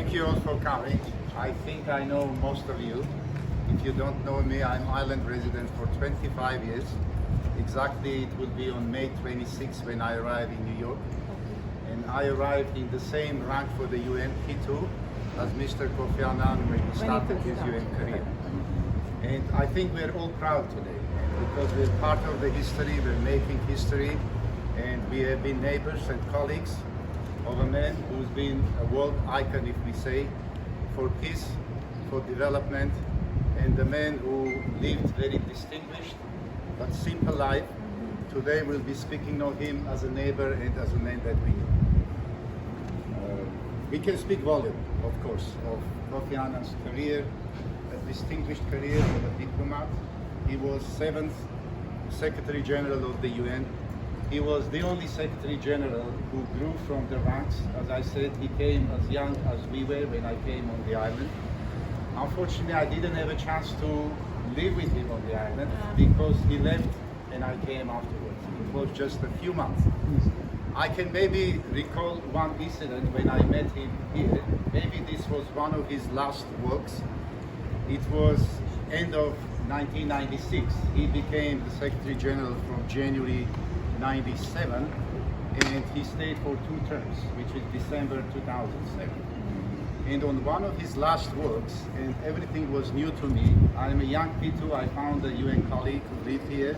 Thank you all for coming. I think I know most of you. If you don't know me, I'm island resident for 25 years. Exactly, it will be on May 26 when I arrive in New York. And I arrived in the same rank for the UN, P2, as Mr. Kofi Annan when he started his UN career. And I think we're all proud today because we're part of the history, we're making history, and we have been neighbors and colleagues of a man who's been a world icon, if we say, for peace, for development, and a man who lived very distinguished but simple life. Today we'll be speaking of him as a neighbor and as a man that we knew. We can speak volume, of course, of Kofi Annan's career, a distinguished career of a diplomat. He was 7th Secretary General of the UN. He was the only Secretary General who grew from the ranks. As I said, he came as young as we were when I came on the island. Unfortunately, I didn't have a chance to live with him on the island because he left and I came afterwards. It was just a few months. I can maybe recall one incident when I met him here. Maybe this was one of his last works. It was end of 1996. He became the Secretary General from January 97, and he stayed for 2 terms, which is December 2007. And on one of his last works, and everything was new to me, I'm a young P2, I found a UN colleague who lived here,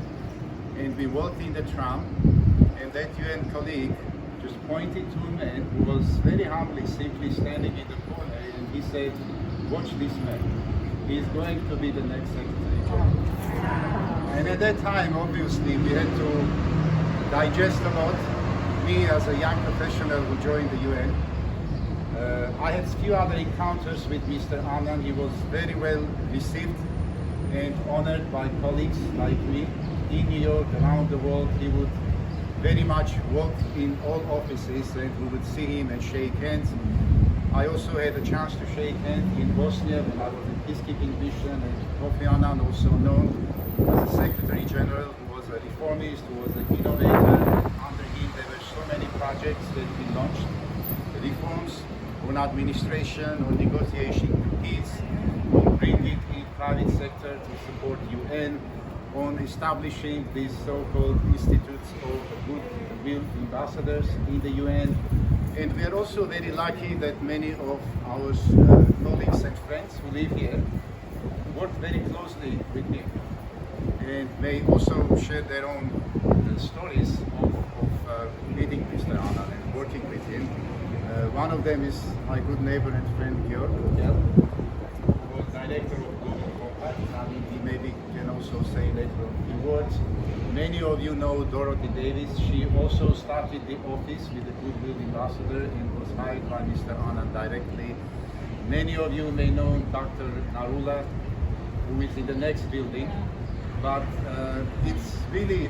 and we walked in the tram, and that UN colleague just pointed to a man who was very humbly simply standing in the corner, and he said, "Watch this man. He's going to be the next Secretary General." And at that time, obviously, we had to digest a lot. Me as a young professional who joined the UN, I had few other encounters with Mr. Annan. He was very well received and honored by colleagues like me in New York, around the world. He would very much walk in all offices and we would see him and shake hands. I also had a chance to shake hands in Bosnia when I was in peacekeeping mission, and Kofi Annan, also known as a Secretary General, who was a reformist, who was an innovator. Under him there were so many projects that we launched, reforms on administration, on negotiation peace, on bringing the private sector to support UN, on establishing these so-called institutes of goodwill ambassadors in the UN. And we are also very lucky that many of our colleagues and friends who live here work very closely with him and may also share their own stories of meeting Mr. Annan and working with him. One of them is my good neighbor and friend Georg, who was director of Global Compact. I mean, he maybe can also say later a few words. Many of you know Dorothy Davis. She also started the office with the Goodwill Ambassador and was hired by Mr. Annan directly. Many of you may know Dr. Narula, who is in the next building. But it's really,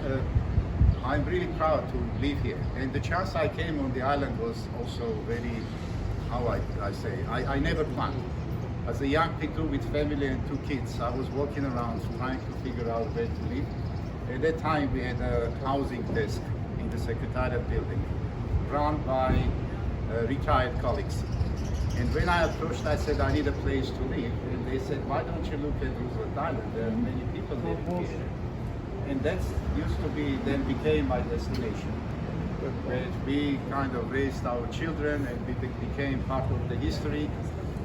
I'm really proud to live here. And the chance I came on the island was also very, how I say, I never planned. As a young P2 with family and 2 kids, I was walking around trying to figure out where to live. At that time, we had a housing desk in the Secretariat building, run by retired colleagues. And when I approached, I said, I need a place to live. And they said, why don't you look at Roosevelt Island? There are many people living here. And that used to be, then became my destination, where we kind of raised our children and we became part of the history.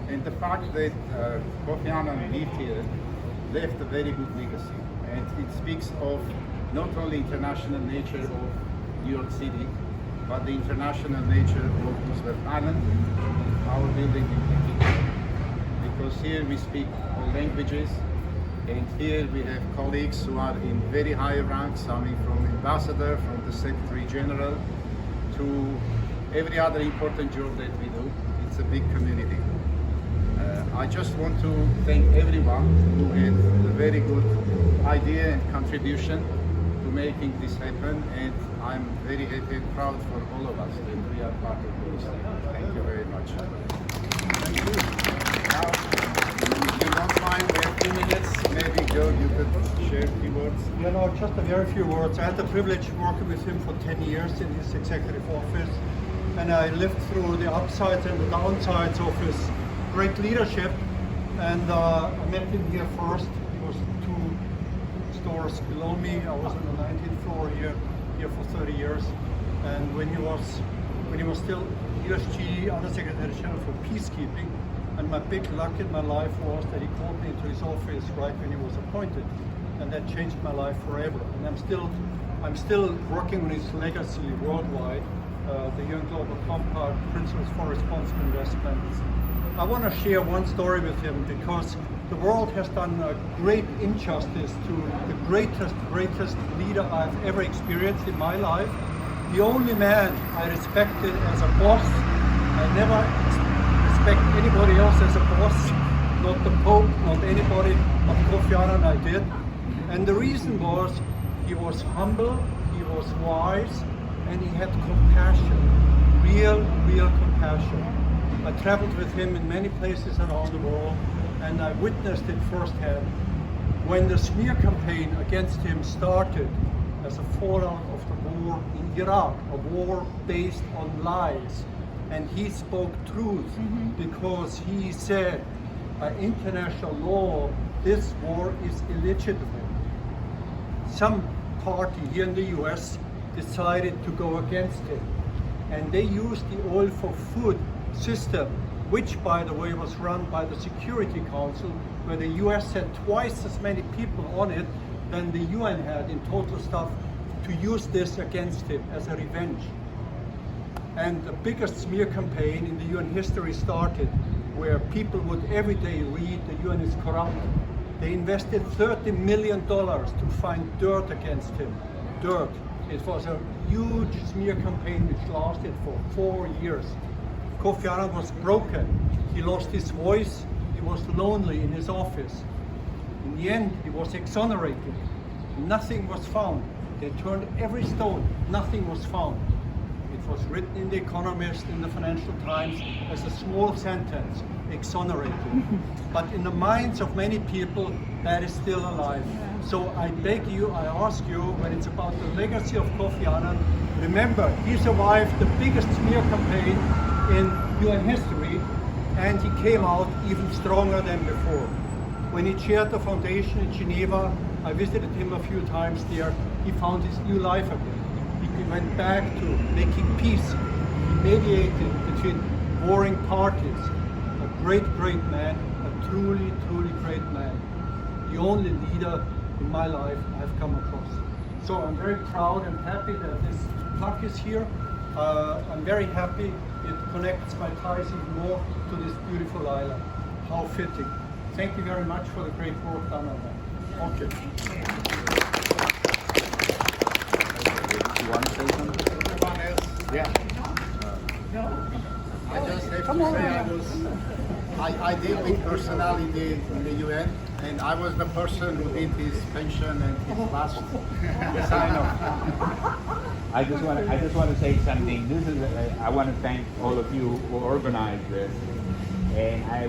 And the fact that Kofi Annan lived here left a very good legacy. And it speaks of not only international nature of New York City, but the international nature of Roosevelt Island, our building in particular. Because here we speak all languages, and here we have colleagues who are in very high ranks, I mean from ambassador, from the Secretary General, to every other important job that we do. It's a big community. I just want to thank everyone who had a very good idea and contribution to making this happen, and I'm very happy and proud for all of us that we are part of this thing. Thank you very much. Thank you. Now, if you don't mind, we have 2 minutes. Maybe, Joe, you could share a few words. You know, just a very few words. I had the privilege of working with him for 10 years in his executive office, and I lived through the upsides and the downsides of his great leadership. And I met him here first. He was 2 stores below me. I was on the 19th floor here for 30 years. And when he was still USG Undersecretary General for Peacekeeping, and my big luck in my life was that he called me into his office right when he was appointed, and that changed my life forever. And I'm still working on his legacy worldwide, the UN Global Compact, Principles for Responsible Investments. I want to share one story with him because the world has done a great injustice to the greatest leader I've ever experienced in my life. The only man I respected as a boss. I never respect anybody else as a boss, not the Pope, not anybody, but Kofi Annan I did. And the reason was he was humble, he was wise, and he had compassion, real compassion. I traveled with him in many places around the world, and I witnessed it firsthand. When the smear campaign against him started as a fallout of the war in Iraq, a war based on lies, and he spoke truth because he said, by international law, this war is illegitimate. Some party here in the US decided to go against him, and they used the oil for food system, which by the way was run by the Security Council, where the US had twice as many people on it than the UN had in total staff, to use this against him as a revenge. And the biggest smear campaign in the UN history started where people would every day read the UN is corrupt. They invested $30 million to find dirt against him. Dirt. It was a huge smear campaign which lasted for 4 years. Kofi Annan was broken. He lost his voice. He was lonely in his office. In the end, he was exonerated. Nothing was found. They turned every stone. Nothing was found. It was written in The Economist, in the Financial Times, as a small sentence, exonerated. But in the minds of many people, that is still alive. So I beg you, I ask you, when it's about the legacy of Kofi Annan, remember, he survived the biggest smear campaign in UN history, and he came out even stronger than before. When he chaired the foundation in Geneva, I visited him a few times there, he found his new life again. He went back to making peace. He mediated between warring parties. A great man, a truly great man. The only leader in my life I've come across. So I'm very proud and happy that this plaque is here. I'm very happy it connects my ties even more to this beautiful island. How fitting. Thank you very much for the great work done on that. Okay. You want to say something? Anyone else? Yeah. I just have to say I deal with personality in the UN, and I was the person who did his pension and his last sign off. I just want to say something. This is I want to thank all of you who organized this, and I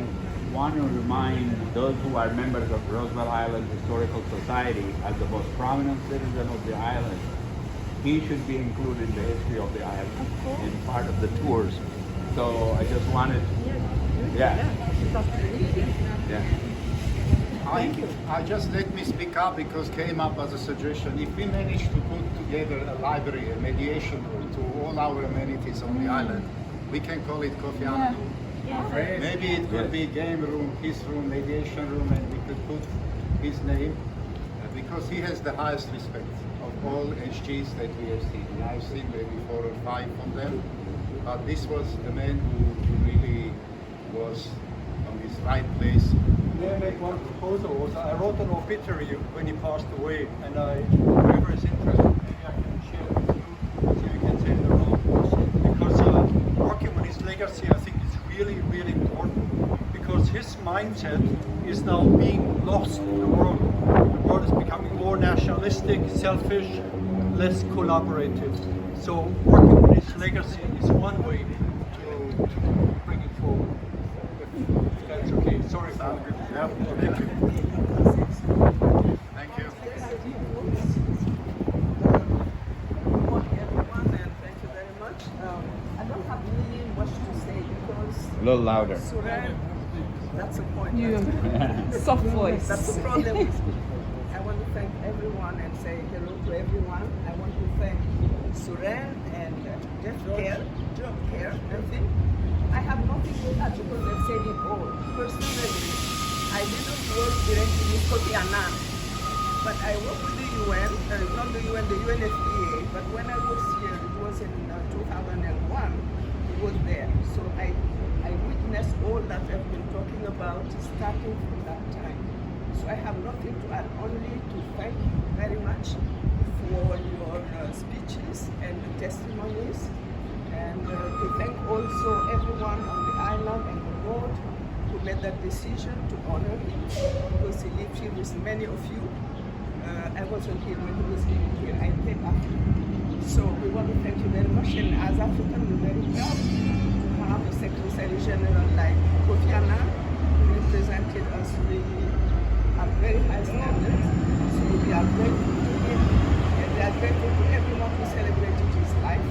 want to remind those who are members of Roosevelt Island Historical Society as the most prominent citizen of the island. He should be included in the history of the island and part of the tours. So I just wanted, I just let me speak up because came up as a suggestion. If we manage to put together a library, a mediation room to all our amenities on the island, we can call it Kofi Annan. Maybe it could be game room, his room, mediation room, and we could put his name because he has the highest respect of all HGs that we have seen. I've seen maybe 4 or 5 of them, but this was the man who really was on his right place. May I make one proposal? I wrote an obituary when he passed away, and whoever is interested, maybe I can share it with you so you can say the wrong person. Because working on his legacy, I think is really important, because his mindset is now being lost in the world. The world is becoming more nationalistic, selfish, less collaborative. So working on his legacy is one way to bring it forward. If that's okay. Sorry for Thank you. Thank you. Everyone, and thank you very much. I don't have really much to say because a little louder. Suren That's the point. You That's soft voice. That's the problem with me. I want to thank everyone and say hello to everyone. I want to thank Suren and Jeff Care, I think. I have nothing to add because they've said it all. Personally, I didn't work directly with Kofi Annan, but I worked with the UN, not the UN, the UNFPA, but when I was here, it was in 2001, it was there. So I witnessed all that I've been talking about starting from that time. So I have nothing to add, only to thank you very much for your speeches and the testimonies, and to thank also everyone on the island and the board who made that decision to honor him, because he lived here with many of you. I wasn't here when he was living here, I came after. So we want to thank you very much, and as African, we're very proud to have a Secretary General like Kofi Annan, who represented us really at very high standards. So we are grateful to him, and we are grateful to everyone who celebrated his life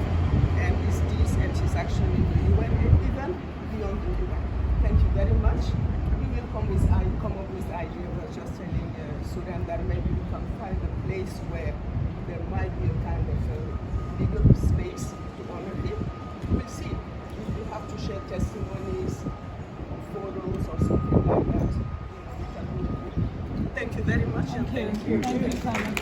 and his deeds and his action in the UN and even beyond the UN. Thank you very much. We will come up with the idea of just telling Sudan that maybe we can find a place where there might be a kind of legal space to honor him. We'll see if we have to share testimonies or photos or something like that. We can do it. Thank you very much. Thank you. Thank you so much.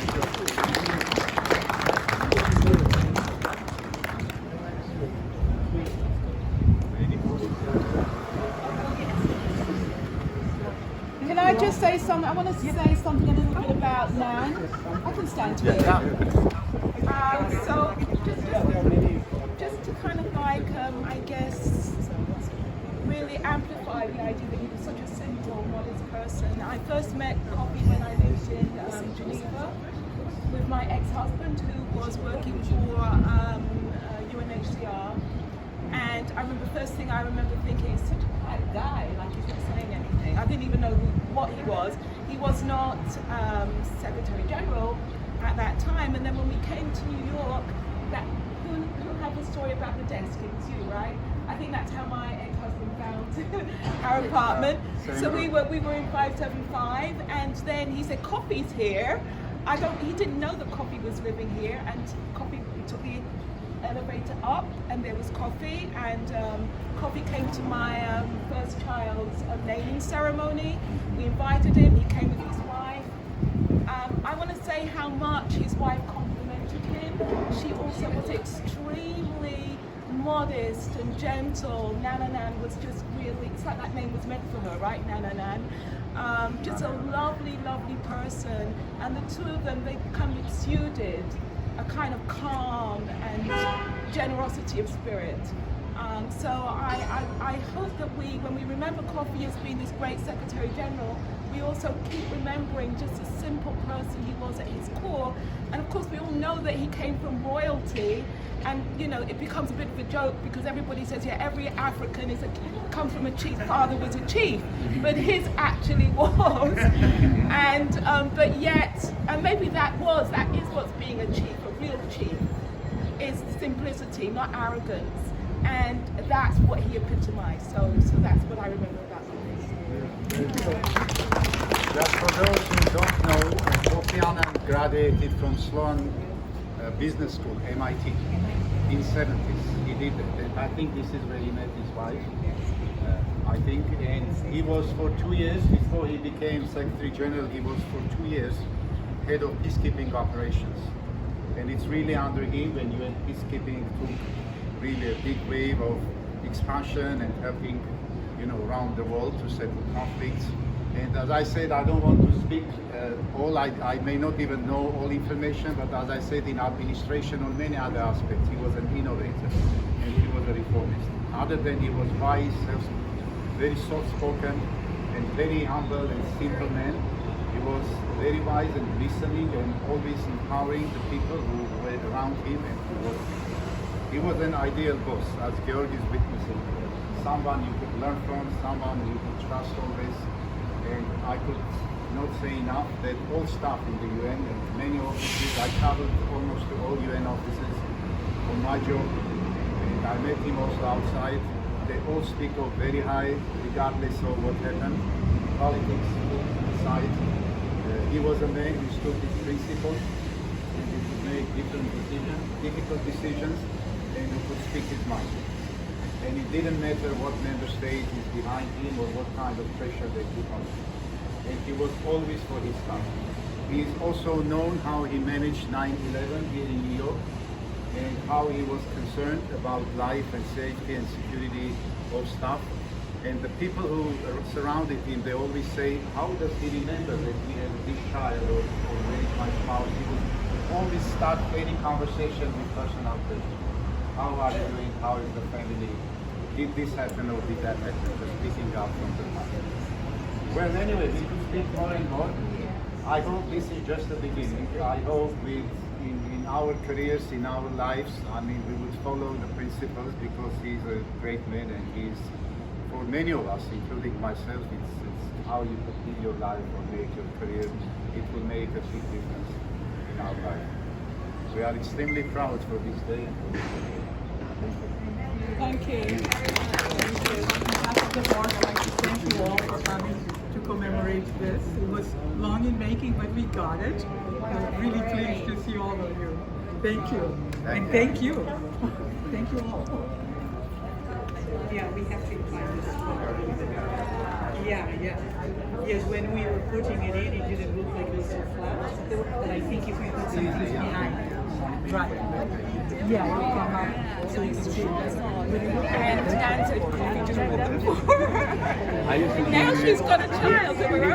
Can I just say something? I want to say something a little bit about Nan. I can stand here. So just to kind of like, I guess, really amplify the idea that he was such a simple, modest person. I first met Kofi when I lived in Geneva with my ex-husband, who was working for UNHCR. And I remember the first thing I remember thinking, he's such a quiet guy, like he's not saying anything. I didn't even know what he was. He was not Secretary General at that time. And then when we came to New York, who had the story about the desk? It was you, right? I think that's how my ex-husband found our apartment. So we were in 575, and then he said, Kofi's here. He didn't know that Kofi was living here, and Kofi took the elevator up, and there was Kofi, and Kofi came to my first child's naming ceremony. We invited him. He came with his wife. I want to say how much his wife complimented him. She also was extremely modest and gentle. Nana Nan was just really, it's like that name was meant for her, right? Nana Nan. Just a lovely, lovely person. And the two of them, they kind of exuded a kind of calm and generosity of spirit. So I hope that when we remember Kofi as being this great Secretary General, we also keep remembering just a simple person he was at his core. And of course we all know that he came from royalty, and you know, it becomes a bit of a joke because everybody says, yeah, every African comes from a chief, father was a chief, but his actually was. And but yet, and maybe that is what's being a chief, a real chief, is simplicity, not arrogance. And that's what he epitomized. So that's what I remember about him. Just for those who don't know, Kofi Annan graduated from Sloan Business School, MIT, in 70s. He did it. I think this is where he met his wife. I think, and he was for 2 years before he became Secretary General. He was for 2 years head of peacekeeping operations, and it's really under him when UN peacekeeping took really a big wave of expansion and helping, you know, around the world to settle conflicts. And as I said, I don't want to speak all. I may not even know all information, but as I said, in administration on many other aspects, he was an innovator and he was a reformist. Other than he was wise, very soft-spoken, and very humble and simple man. He was very wise and listening and always empowering the people who were around him, and he was an ideal boss, as Georg is witnessing. Someone you could learn from, someone you could trust always. And I could not say enough that all staff in the UN and many offices, I traveled almost to all UN offices on my job, and I met him also outside They all speak of very high, regardless of what happened. Politics aside, he was a man who stood his principles and who could make different decisions, difficult decisions, and who could speak his mind. And it didn't matter what member state is behind him or what kind of pressure they put on him. And he was always for his country. He is also known how he managed 9/11 here in New York and how he was concerned about life and safety and security of staff. And the people who surrounded him, they always say, how does he remember that we have this child or very much spouse? He would always start any conversation with personal questions. How are you doing? How is the family? Did this happen or did that happen? Just speaking out from the heart. Well, anyway, we could speak more and more. I hope this is just the beginning. I hope in our careers, in our lives, I mean, we would follow the principles because he's a great man and he's, for many of us, including myself, it's how you fulfill your life or make your career. It will make a big difference in our life. We are extremely proud for this day and for this day. Thank you. On behalf of the board, I'd like to thank you all for coming to commemorate this. It was long in making, but we got it. I'm really pleased to see all of you. Thank you. And thank you. Thank you all. Yeah, we have to find this one. Yeah. Yes, when we were putting it in, it didn't look like it was so flat. But I think if we put some things behind it, Right. Yeah, it'll come up so you can see it. And Coffee just read them for her. I used to Now she's got a child of her own.